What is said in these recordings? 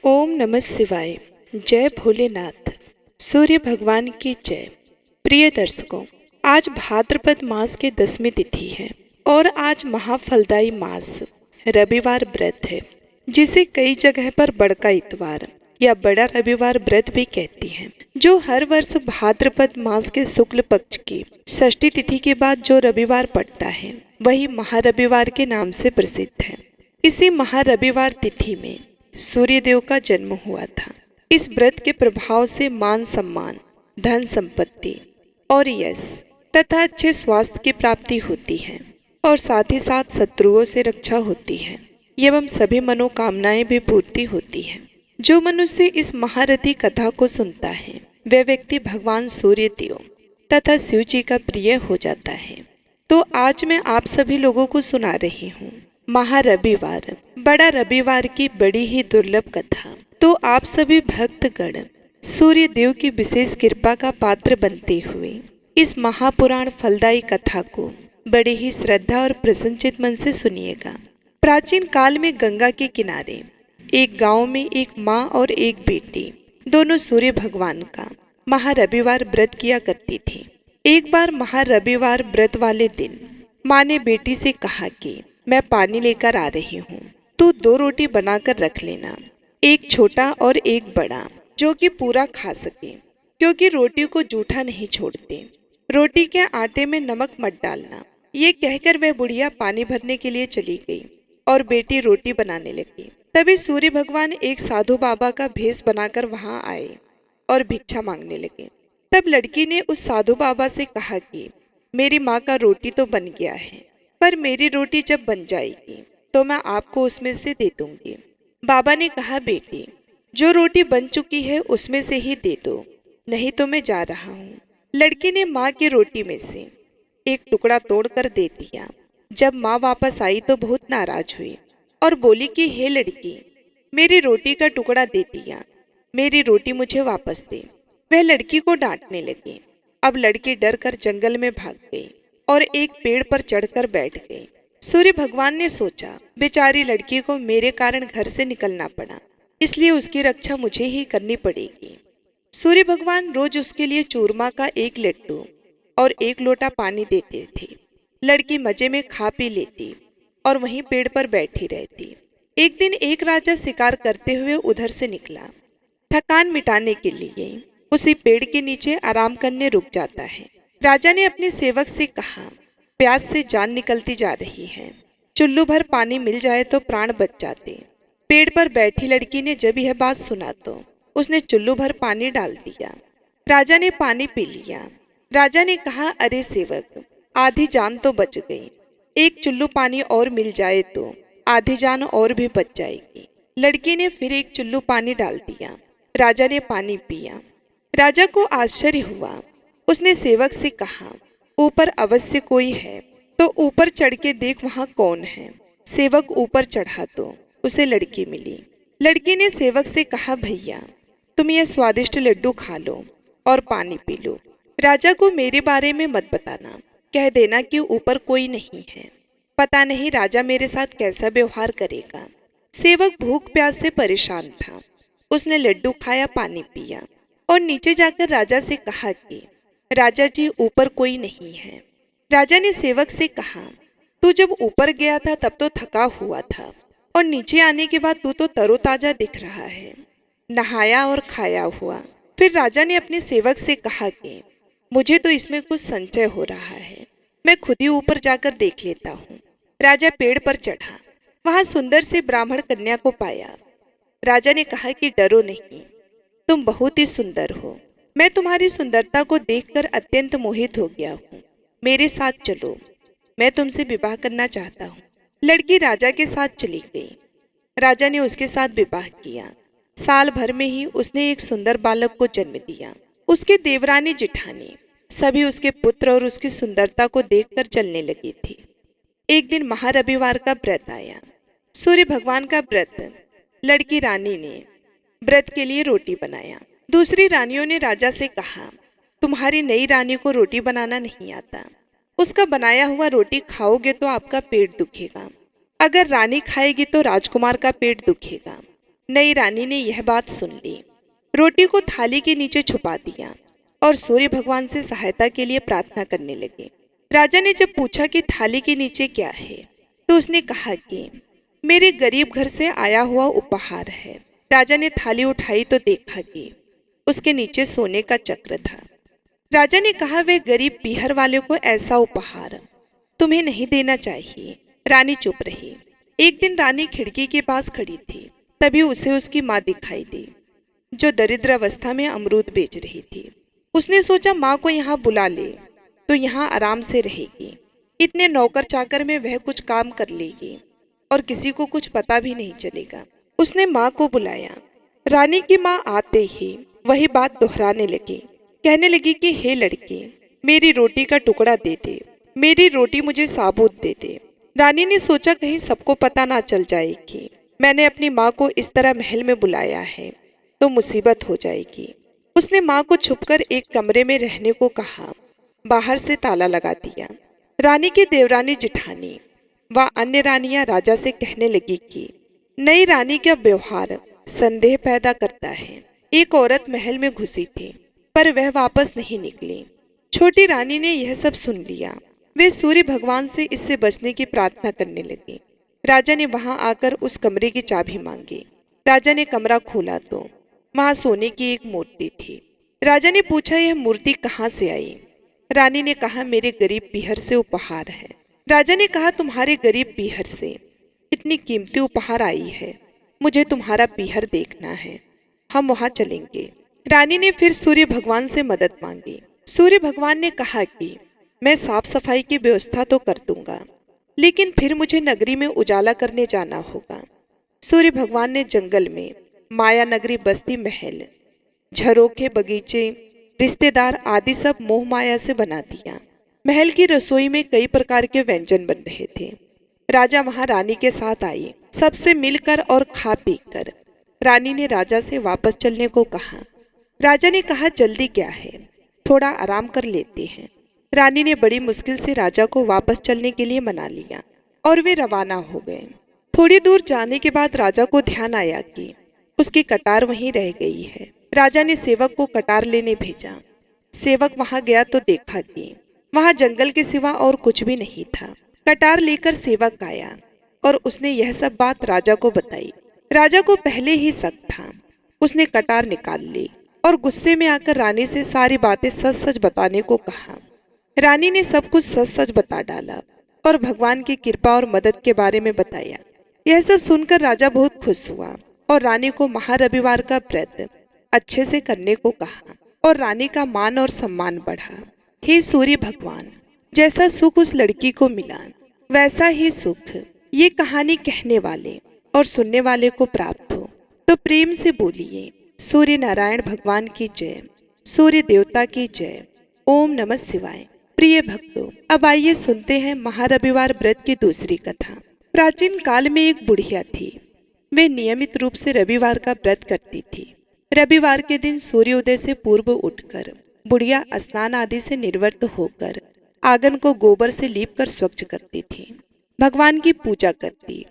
ओम नमः शिवाय। जय भोलेनाथ। सूर्य भगवान की जय। प्रिय दर्शकों, आज भाद्रपद मास के 10वीं तिथि है और आज महाफलदायी मास रविवार व्रत है, जिसे कई जगह पर बड़का इतवार या बड़ा रविवार व्रत भी कहती हैं, जो हर वर्ष भाद्रपद मास के शुक्ल पक्ष की षष्ठी तिथि के बाद जो रविवार पड़ता है वही महारविवार के नाम से प्रसिद्ध है। इसी महारविवार तिथि में सूर्य देव का जन्म हुआ था। इस व्रत के प्रभाव से मान सम्मान, धन संपत्ति और यश तथा अच्छे स्वास्थ्य की प्राप्ति होती है और साथ ही साथ शत्रुओं से रक्षा होती है एवं सभी मनोकामनाएं भी पूर्ति होती है। जो मनुष्य इस महारथी कथा को सुनता है वह व्यक्ति भगवान सूर्य देव तथा शिव जी का प्रिय हो जाता है। तो आज मैं आप सभी लोगों को सुना रही हूँ महारविवार बड़ा रविवार की बड़ी ही दुर्लभ कथा। तो आप सभी भक्तगण सूर्य देव की विशेष कृपा का पात्र बनते हुए इस महापुराण फलदायी कथा को बड़े ही श्रद्धा और प्रसन्नचित मन से सुनिएगा। प्राचीन काल में गंगा के किनारे एक गांव में एक माँ और एक बेटी दोनों सूर्य भगवान का महारविवार व्रत किया करती थी। एक बार महारविवार व्रत वाले दिन माँ ने बेटी से कहा कि मैं पानी लेकर आ रही हूँ, तू 2 रोटी बनाकर रख लेना, एक छोटा और एक बड़ा, जो कि पूरा खा सके, क्योंकि रोटी को जूठा नहीं छोड़ते। रोटी के आटे में नमक मत डालना। ये कहकर वह बुढ़िया पानी भरने के लिए चली गई और बेटी रोटी बनाने लगी। तभी सूर्य भगवान एक साधु बाबा का भेष बनाकर वहां आए और भिक्षा मांगने लगे। तब लड़की ने उस साधु बाबा से कहा कि मेरी माँ का रोटी तो बन गया है, पर मेरी रोटी जब बन जाएगी तो मैं आपको उसमें से दे दूंगी। बाबा ने कहा, बेटी जो रोटी बन चुकी है उसमें से ही दे दो, नहीं तो मैं जा रहा हूँ। लड़की ने माँ की रोटी में से एक टुकड़ा तोड़कर दे दिया। जब माँ वापस आई तो बहुत नाराज हुई और बोली कि हे लड़की, मेरी रोटी का टुकड़ा दे दिया, मेरी रोटी मुझे वापस दे। वह लड़की को डांटने लगी। अब लड़की डर कर जंगल में भाग गई और एक पेड़ पर चढ़कर बैठ गई। सूर्य भगवान ने सोचा, बेचारी लड़की को मेरे कारण घर से निकलना पड़ा, इसलिए उसकी रक्षा मुझे ही करनी पड़ेगी। सूर्य भगवान रोज उसके लिए चूरमा का एक लड्डू और एक लोटा पानी देते थे। लड़की मजे में खा पी लेती और वहीं पेड़ पर बैठी रहती। एक दिन एक राजा शिकार करते हुए उधर से निकला। थकान मिटाने के लिए उसी पेड़ के नीचे आराम करने रुक जाता है। राजा ने अपने सेवक से कहा, प्यास से जान निकलती जा रही है, चुल्लू भर पानी मिल जाए तो प्राण बच जाते। पेड़ पर बैठी लड़की ने जब यह बात सुना तो उसने चुल्लू भर पानी डाल दिया। राजा ने पानी पी लिया। राजा ने कहा, अरे सेवक, आधी जान तो बच गई, एक चुल्लू पानी और मिल जाए तो आधी जान और भी बच जाएगी। लड़की ने फिर एक चुल्लू पानी डाल दिया। राजा ने पानी पिया। राजा को आश्चर्य हुआ। उसने सेवक से कहा, ऊपर अवश्य कोई है, तो ऊपर चढ़ के देख वहां कौन है। सेवक ऊपर चढ़ा तो उसे लड़की मिली। लड़की ने सेवक से कहा, भैया तुम यह स्वादिष्ट लड्डू खा लो और पानी पी लो। राजा को मेरे बारे में मत बताना, कह देना कि ऊपर कोई नहीं है, पता नहीं राजा मेरे साथ कैसा व्यवहार करेगा। सेवक भूख प्यास से परेशान था। उसने लड्डू खाया, पानी पिया और नीचे जाकर राजा से कहा कि राजा जी, ऊपर कोई नहीं है। राजा ने सेवक से कहा, तू जब ऊपर गया था तब तो थका हुआ था और नीचे आने के बाद तू तो तरोताजा दिख रहा है, नहाया और खाया हुआ। फिर राजा ने अपने सेवक से कहा कि मुझे तो इसमें कुछ संशय हो रहा है, मैं खुद ही ऊपर जाकर देख लेता हूँ। राजा पेड़ पर चढ़ा। वहां सुंदर से ब्राह्मण कन्या को पाया। राजा ने कहा कि डरो नहीं, तुम बहुत ही सुंदर हो, मैं तुम्हारी सुंदरता को देखकर अत्यंत मोहित हो गया हूँ, मेरे साथ चलो, मैं तुमसे विवाह करना चाहता हूँ। लड़की राजा के साथ चली गई। राजा ने उसके साथ विवाह किया। साल भर में ही उसने एक सुंदर बालक को जन्म दिया। उसके देवरानी जिठानी सभी उसके पुत्र और उसकी सुंदरता को देखकर चलने लगी थी। एक दिन महारविवार का व्रत आया, सूर्य भगवान का व्रत। लड़की रानी ने व्रत के लिए रोटी बनाया। दूसरी रानियों ने राजा से कहा, तुम्हारी नई रानी को रोटी बनाना नहीं आता, उसका बनाया हुआ रोटी खाओगे तो आपका पेट दुखेगा, अगर रानी खाएगी तो राजकुमार का पेट दुखेगा। नई रानी ने यह बात सुन ली, रोटी को थाली के नीचे छुपा दिया और सूर्य भगवान से सहायता के लिए प्रार्थना करने लगी। राजा ने जब पूछा कि थाली के नीचे क्या है, तो उसने कहा कि मेरे गरीब घर से आया हुआ उपहार है। राजा ने थाली उठाई तो देखा कि उसके नीचे सोने का चक्र था। राजा ने कहा, वह गरीब पीहर वाले को ऐसा उपहार तुम्हें नहीं देना चाहिए। रानी चुप रही। एक दिन रानी खिड़की के पास खड़ी थी, तभी उसे उसकी माँ दिखाई दी, जो दरिद्र अवस्था में अमरूद बेच रही थी। उसने सोचा माँ को यहाँ बुला ले तो यहाँ आराम से रहेगी। इतने नौकर चाकर में वह कुछ काम कर लेगी और किसी को कुछ पता भी नहीं चलेगा। उसने माँ को बुलाया। रानी की माँ आते ही वही बात दोहराने लगी, कहने लगी कि हे लड़की, मेरी रोटी का टुकड़ा दे दे, मेरी रोटी मुझे साबुत दे दे। रानी ने सोचा कहीं सबको पता ना चल जाए कि मैंने अपनी माँ को इस तरह महल में बुलाया है तो मुसीबत हो जाएगी। उसने माँ को छुपकर एक कमरे में रहने को कहा, बाहर से ताला लगा दिया। रानी की देवरानी जिठानी व अन्य रानियां राजा से कहने लगी कि नई रानी का व्यवहार संदेह पैदा करता है। एक औरत महल में घुसी थी पर वह वापस नहीं निकली। छोटी रानी ने यह सब सुन लिया। वे सूर्य भगवान से इससे बचने की प्रार्थना करने लगी। राजा ने वहां आकर उस कमरे की चाबी मांगी। राजा ने कमरा खोला तो वहां सोने की एक मूर्ति थी। राजा ने पूछा, यह मूर्ति कहाँ से आई? रानी ने कहा, मेरे गरीब पीहर से उपहार है। राजा ने कहा, तुम्हारे गरीब पीहर से इतनी कीमती उपहार आई है, मुझे तुम्हारा पीहर देखना है, हम वहां चलेंगे। रानी ने फिर सूर्य भगवान से मदद मांगी। सूर्य भगवान ने कहा कि मैं साफ सफाई की व्यवस्था तो कर दूंगा, लेकिन फिर मुझे नगरी में उजाला करने जाना होगा। सूर्य भगवान ने जंगल में माया नगरी, बस्ती, महल, झरोखे, बगीचे, रिश्तेदार आदि सब मोह माया से बना दिया। महल की रसोई में कई प्रकार के व्यंजन बन रहे थे। राजा वहां रानी के साथ आई। सबसे मिलकर और खा पी कर रानी ने राजा से वापस चलने को कहा। राजा ने कहा, जल्दी क्या है, थोड़ा आराम कर लेते हैं। रानी ने बड़ी मुश्किल से राजा को वापस चलने के लिए मना लिया और वे रवाना हो गए। थोड़ी दूर जाने के बाद राजा को ध्यान आया कि उसकी कटार वहीं रह गई है। राजा ने सेवक को कटार लेने भेजा। सेवक वहां गया तो देखा कि वहां जंगल के सिवा और कुछ भी नहीं था। कटार लेकर सेवक आया और उसने यह सब बात राजा को बताई। राजा को पहले ही शक था। उसने कटार निकाल ली और गुस्से में आकर रानी से सारी बातें सच सच बताने को कहा। रानी ने सब कुछ सच सच बता डाला और भगवान की कृपा और मदद के बारे में बताया। यह सब सुनकर राजा बहुत खुश हुआ और रानी को महारविवार का व्रत अच्छे से करने को कहा और रानी का मान और सम्मान बढ़ा। हे सूर्य भगवान, जैसा सुख उस लड़की को मिला वैसा ही सुख ये कहानी कहने वाले और सुनने वाले को प्राप्त हो। तो प्रेम से बोलिए, सूर्य नारायण भगवान की जय, सूर्य देवता की जय। ओम नमः शिवाय। प्रिय भक्तों, अब आइए सुनते हैं महारविवार व्रत की दूसरी कथा। प्राचीन काल में एक बुढ़िया थी। वे नियमित रूप से रविवार का व्रत करती थी। रविवार के दिन सूर्योदय से पूर्व उठकर बुढ़िया स्नान आदि से निर्वृत्त होकर आंगन को गोबर से लीपकर स्वच्छ करती थी, भगवान की पूजा करती,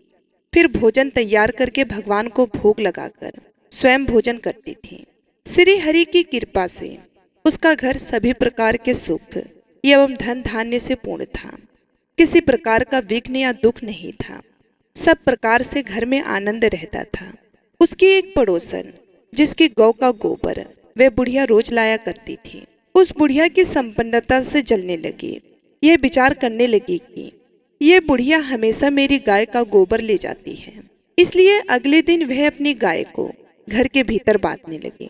फिर भोजन तैयार करके भगवान को भोग लगाकर स्वयं भोजन करती थी। श्री हरि की कृपा से उसका घर सभी प्रकार के सुख एवं धन धान्य से पूर्ण था। किसी प्रकार का विघ्न या दुख नहीं था। सब प्रकार से घर में आनंद रहता था। उसकी एक पड़ोसन, जिसकी गौ का गोबर वह बुढ़िया रोज लाया करती थी, उस बुढ़िया की संपन्नता से जलने लगी। यह विचार करने लगी कि यह बुढ़िया हमेशा मेरी गाय का गोबर ले जाती है, इसलिए अगले दिन वह अपनी गाय को घर के भीतर बांधने लगी।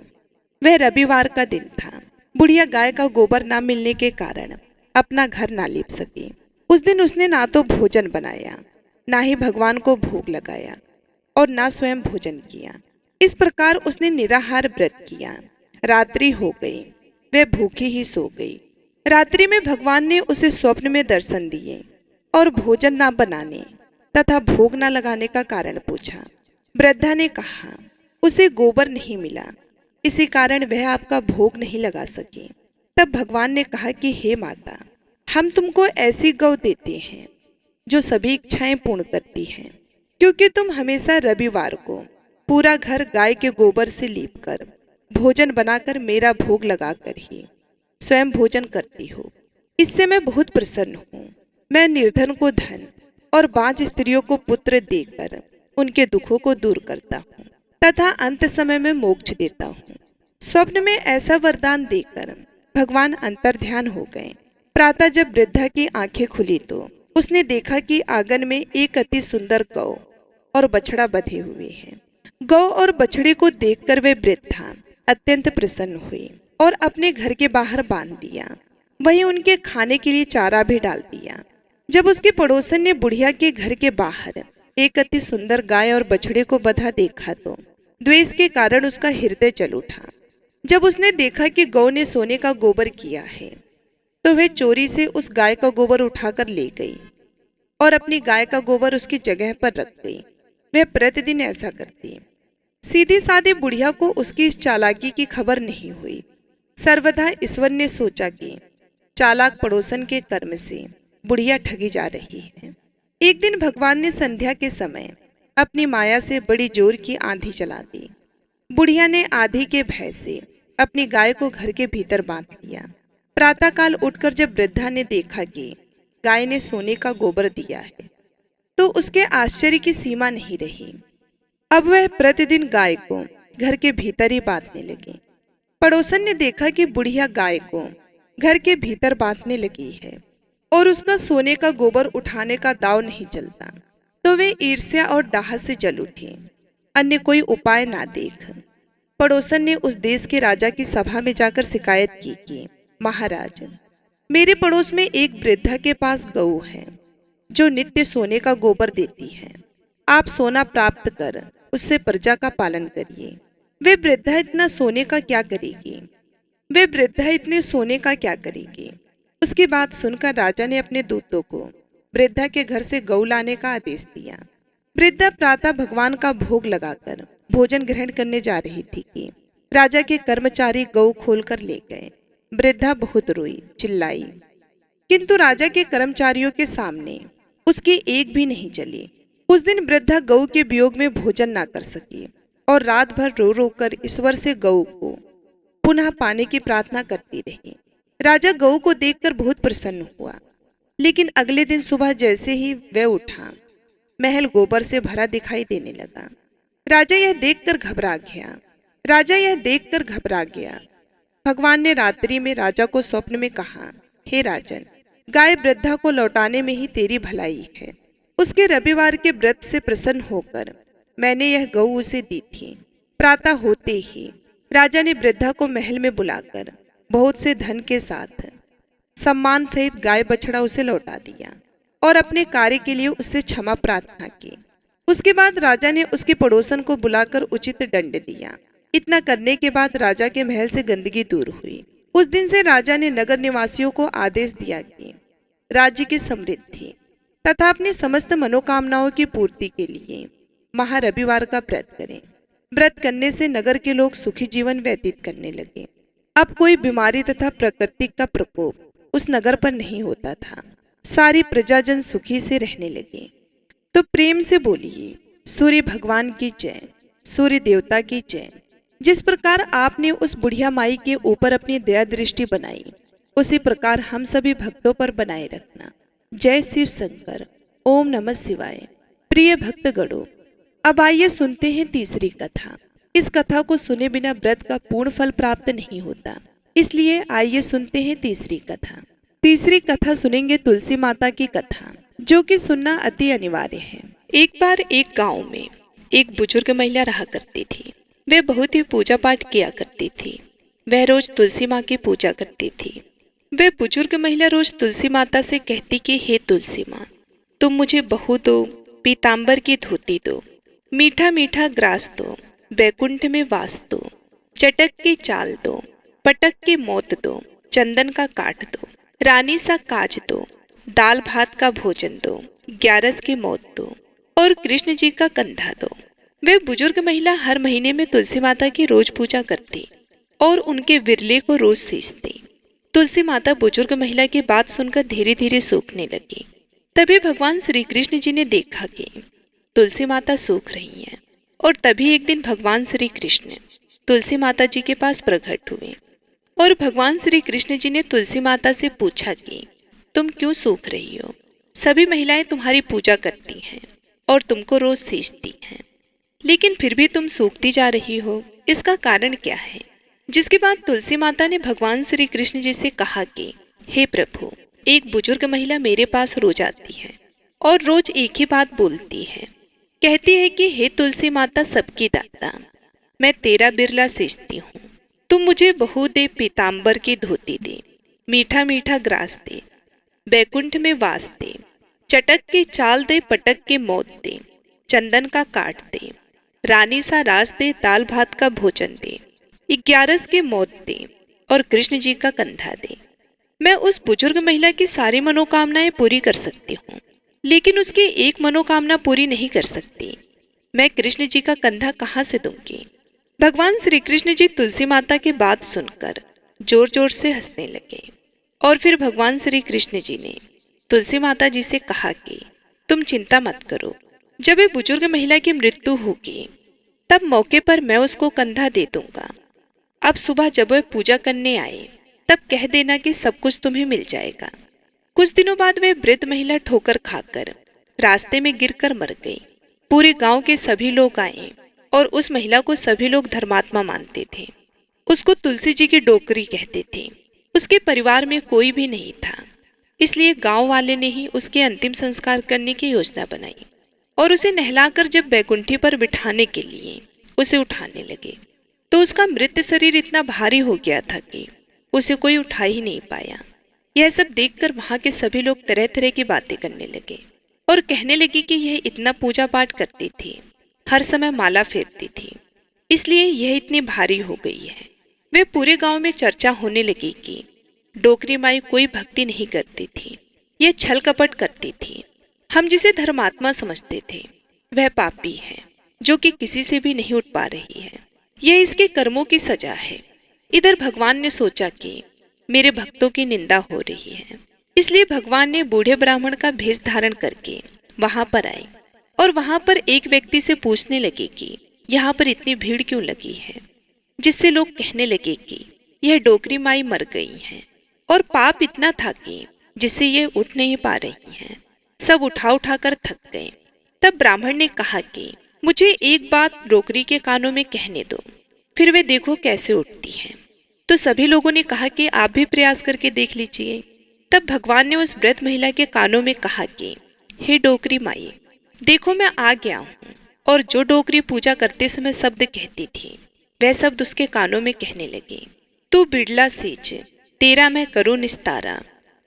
वह रविवार का दिन था। बुढ़िया गाय का गोबर ना मिलने के कारण अपना घर ना लीप सकी। उस दिन उसने ना तो भोजन बनाया, ना ही भगवान को भोग लगाया और ना स्वयं भोजन किया। इस प्रकार उसने निराहार व्रत किया। रात्रि हो गई, वह भूखी ही सो गई। रात्रि में भगवान ने उसे स्वप्न में दर्शन दिए और भोजन ना बनाने तथा भोग ना लगाने का कारण पूछा। वृद्धा ने कहा, उसे गोबर नहीं मिला, इसी कारण वह आपका भोग नहीं लगा सकी। तब भगवान ने कहा कि हे माता, हम तुमको ऐसी गौ देते हैं जो सभी इच्छाएं पूर्ण करती है, क्योंकि तुम हमेशा रविवार को पूरा घर गाय के गोबर से लीपकर, भोजन बनाकर मेरा भोग लगाकर ही स्वयं भोजन करती हो। इससे मैं बहुत प्रसन्न हूँ। मैं निर्धन को धन और बांझ स्त्रियों को पुत्र देकर उनके दुखों को दूर करता हूँ तथा अंत समय में मोक्ष देता हूँ। स्वप्न में ऐसा वरदान देकर भगवान अंतर्ध्यान हो गए। प्रातः जब वृद्धा की आंखें खुली तो उसने देखा कि आंगन में एक अति सुंदर गौ और बछड़ा बंधे हुए हैं। गौ और बछड़े को देखकर वे वृद्धा अत्यंत प्रसन्न हुई और अपने घर के बाहर बांध दिया। वहीं उनके खाने के लिए चारा भी डाल दिया। जब उसके पड़ोसन ने बुढ़िया के घर के बाहर एक अति सुंदर गाय और बछड़े को बंधा देखा तो द्वेष के कारण उसका हृदय जल उठा। जब उसने देखा कि गौ ने सोने का गोबर किया है तो वह चोरी से उस गाय का गोबर उठाकर ले गई और अपनी गाय का गोबर उसकी जगह पर रख गई। वह प्रतिदिन ऐसा करती। सीधी सादी बुढ़िया को उसकी इस चालाकी की खबर नहीं हुई। सर्वदा ईश्वर ने सोचा कि चालाक पड़ोसन के कर्म से बुढ़िया ठगी जा रही है। एक दिन भगवान ने संध्या के समय अपनी माया से बड़ी जोर की आंधी चला दी। बुढ़िया ने आंधी के भय से अपनी गाय को घर के भीतर बांध लिया। प्रातःकाल उठकर जब वृद्धा ने देखा कि गाय ने सोने का गोबर दिया है तो उसके आश्चर्य की सीमा नहीं रही। अब वह प्रतिदिन गाय को घर के भीतर ही बांधने लगी। पड़ोसन ने देखा कि बुढ़िया गाय को घर के भीतर बांधने लगी है और उसका सोने का गोबर उठाने का दाव नहीं चलता तो वे ईर्ष्या और डाह से जल उठी। अन्य कोई उपाय ना देख पड़ोसन ने उस देश के राजा की सभा में जाकर शिकायत की कि महाराज, मेरे पड़ोस में एक वृद्धा के पास गऊ है जो नित्य सोने का गोबर देती है। आप सोना प्राप्त कर उससे प्रजा का पालन करिए। वे वृद्धा इतना सोने का क्या करेगी? वे वृद्धा इतने सोने का क्या करेगी? उसकी बात सुनकर राजा ने अपने दूतों को वृद्धा के घर से गऊ लाने का आदेश दिया। वृद्धा प्रातः भगवान का भोग लगाकर भोजन ग्रहण करने जा रही थी कि राजा के कर्मचारी गऊ खोलकर ले गए। वृद्धा बहुत रोई, चिल्लाई, किंतु राजा के कर्मचारियों के सामने उसकी एक भी नहीं चली। उस दिन वृद्धा गऊ के वियोग में भोजन ना कर सकी और रात भर रो रो कर ईश्वर से गऊ को पुनः पाने की प्रार्थना करती रही। राजा गऊ को देखकर बहुत प्रसन्न हुआ, लेकिन अगले दिन सुबह जैसे ही वह उठा, महल गोबर से भरा दिखाई देने लगा। राजा यह देखकर घबरा गया। भगवान ने रात्रि में राजा को स्वप्न में कहा, हे राजन, गाय वृद्धा को लौटाने में ही तेरी भलाई है। उसके रविवार के व्रत से प्रसन्न होकर मैंने यह गऊ उसे दी थी। प्रातः होते ही राजा ने वृद्धा को महल में बुलाकर बहुत से धन के साथ सम्मान सहित गाय बछड़ा उसे लौटा दिया और अपने कार्य के लिए उससे क्षमा प्रार्थना की। उसके बाद राजा ने उसके पड़ोसन को बुलाकर उचित दंड दिया। इतना करने के बाद राजा के महल से गंदगी दूर हुई। उस दिन से राजा ने नगर निवासियों को आदेश दिया कि राज्य की समृद्धि तथा अपनी समस्त मनोकामनाओं की पूर्ति के लिए महारविवार का व्रत करें। व्रत करने से नगर के लोग सुखी जीवन व्यतीत करने लगे। अब कोई बीमारी तथा प्रकृति का प्रकोप उस नगर पर नहीं होता था। सारी प्रजाजन सुखी से रहने लगे। तो प्रेम से बोलिए, सूर्य भगवान की जय, सूर्य देवता की जय। जिस प्रकार आपने उस बुढ़िया माई के ऊपर अपनी दया दृष्टि बनाई, उसी प्रकार हम सभी भक्तों पर बनाए रखना। जय शिव शंकर। ओम नमः शिवाय। प्रिय भक्त गणों, अब आइए सुनते हैं तीसरी कथा। इस कथा को सुने बिना व्रत का पूर्ण फल प्राप्त नहीं होता, इसलिए आइए सुनते हैं तीसरी कथा। तीसरी कथा सुनेंगे तुलसी माता की कथा, जो कि सुनना अति अनिवार्य है। एक बार एक गांव में एक बुजुर्ग महिला रहा करती थी। वह बहुत ही पूजा पाठ किया करती थी। वह रोज तुलसी माँ की पूजा करती थी। वह बुजुर्ग महिला रोज तुलसी माता से कहती कि हे तुलसी माँ, तुम मुझे बहू दो, पीताम्बर की धोती दो, मीठा मीठा ग्रास दो, बैकुंठ में वास दो, चटक की चाल दो, पटक की मौत दो, चंदन का काठ दो, रानी सा काज दो, दाल भात का भोजन दो, 11 की मौत दो और कृष्ण जी का कंधा दो। वे बुजुर्ग महिला हर महीने में तुलसी माता की रोज पूजा करती और उनके विरले को रोज सींचती। तुलसी माता बुजुर्ग महिला की बात सुनकर धीरे धीरे सूखने लगी। तभी भगवान श्री कृष्ण जी ने देखा कि तुलसी माता सूख रही हैं और तभी एक दिन भगवान श्री कृष्ण तुलसी माता जी के पास प्रकट हुए और भगवान श्री कृष्ण जी ने तुलसी माता से पूछा कि तुम क्यों सूख रही हो? सभी महिलाएं तुम्हारी पूजा करती हैं और तुमको रोज सींचती हैं, लेकिन फिर भी तुम सूखती जा रही हो, इसका कारण क्या है? जिसके बाद तुलसी माता ने भगवान श्री कृष्ण जी से कहा कि हे प्रभु, एक बुजुर्ग महिला मेरे पास रोज आती है और रोज एक ही बात बोलती है। कहती है कि हे तुलसी माता सबकी दाता, मैं तेरा बिरला सींचती हूँ, तुम मुझे बहू दे, पीताम्बर की धोती दे, मीठा मीठा ग्रास दे, बैकुंठ में वास दे, चटक के चाल दे, पटक के मौत दे, चंदन का काट दे, रानी सा रास दे, दाल भात का भोजन दे, 11 के मौत दे और कृष्ण जी का कंधा दे। मैं उस बुजुर्ग महिला की सारी मनोकामनाएं पूरी कर सकती हूँ, लेकिन उसकी एक मनोकामना पूरी नहीं कर सकती। मैं कृष्ण जी का कंधा कहाँ से दूंगी? भगवान श्री कृष्ण जी तुलसी माता की बात सुनकर जोर जोर से हंसने लगे और फिर भगवान श्री कृष्ण जी ने तुलसी माता जी से कहा कि तुम चिंता मत करो, जब एक बुजुर्ग महिला की मृत्यु होगी तब मौके पर मैं उसको कंधा दे दूंगा। अब सुबह जब वह पूजा करने आए तब कह देना कि सब कुछ तुम्हें मिल जाएगा। कुछ दिनों बाद वह वृद्ध महिला ठोकर खाकर रास्ते में गिरकर मर गई। पूरे गांव के सभी लोग आए और उस महिला को सभी लोग धर्मात्मा मानते थे। उसको तुलसी जी की डोकरी कहते थे। उसके परिवार में कोई भी नहीं था, इसलिए गांव वाले ने ही उसके अंतिम संस्कार करने की योजना बनाई और उसे नहलाकर जब बैकुंठी पर बिठाने के लिए उसे उठाने लगे तो उसका मृत शरीर इतना भारी हो गया था कि उसे कोई उठा ही नहीं पाया। यह सब देखकर वहां के सभी लोग तरह तरह की बातें करने लगे और कहने लगे कि यह इतना पूजा पाठ करती थी, हर समय माला फेरती थी, इसलिए यह इतनी भारी हो गई है। वे पूरे गांव में चर्चा होने लगी कि डोकरी माई कोई भक्ति नहीं करती थी, यह छल कपट करती थी। हम जिसे धर्मात्मा समझते थे वह पापी है जो कि किसी से भी नहीं उठ पा रही है। यह इसके कर्मों की सजा है। इधर भगवान ने सोचा कि मेरे भक्तों की निंदा हो रही है, इसलिए भगवान ने बूढ़े ब्राह्मण का भेष धारण करके वहां पर आए और वहां पर एक व्यक्ति से पूछने लगे कि यहाँ पर इतनी भीड़ क्यों लगी है, जिससे लोग कहने लगे कि यह डोकरी माई मर गई है और पाप इतना था कि जिससे ये उठ नहीं पा रही हैं। सब उठा उठा कर थक गए। तब ब्राह्मण ने कहा कि मुझे एक बात डोकरी के कानों में कहने दो, फिर वे देखो कैसे उठती हैं। तो सभी लोगों ने कहा कि आप भी प्रयास करके देख लीजिए। तब भगवान ने उस वृद्ध महिला के कानों में कहा कि हे डोकरी माई, देखो मैं आ गया हूँ। और जो डोकरी पूजा करते समय शब्द कहती थी वह शब्द उसके कानों में कहने लगे, तू बिड़ला सींच, तेरा मैं करूँ निस्तारा,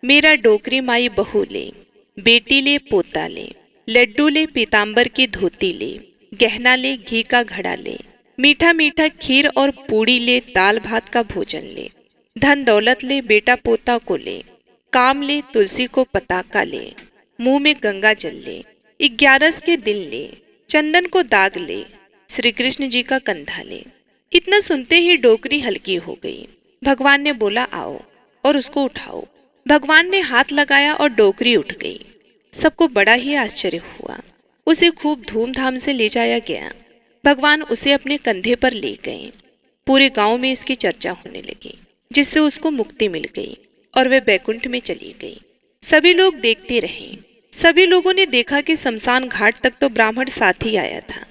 मेरा डोकरी माई बहू ले, बेटी ले पोता ले, लड्डू ले पीताम्बर की धोती ले, गहना ले घी का घड़ा ले, मीठा मीठा खीर और पूड़ी ले, दाल भात का भोजन ले, धन दौलत ले, बेटा पोता को ले, काम ले, तुलसी को पताका ले, मुंह में गंगा जल ले, 11 के दिन ले, चंदन को दाग ले, श्री कृष्ण जी का कंधा ले। इतना सुनते ही डोकरी हल्की हो गई। भगवान ने बोला आओ और उसको उठाओ। भगवान ने हाथ लगाया और डोकरी उठ गई। सबको बड़ा ही आश्चर्य हुआ। उसे खूब धूमधाम से ले जाया गया। भगवान उसे अपने कंधे पर ले गए। पूरे गांव में इसकी चर्चा होने लगी, जिससे उसको मुक्ति मिल गई और वह बैकुंठ में चली गई। सभी लोग देखते रहे। सभी लोगों ने देखा कि शमशान घाट तक तो ब्राह्मण साथ ही आया था,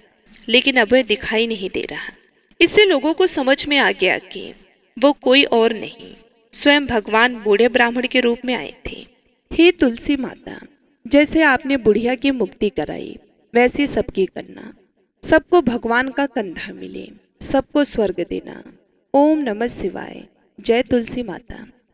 लेकिन अब वह दिखाई नहीं दे रहा। इससे लोगों को समझ में आ गया कि वो कोई और नहीं, स्वयं भगवान बूढ़े ब्राह्मण के रूप में आए थे। हे तुलसी माता, जैसे आपने बुढ़िया की मुक्ति कराई वैसे सबकी करना, सबको भगवान का कंधा मिले, सबको स्वर्ग देना। ओम नमः शिवाय। जय तुलसी माता।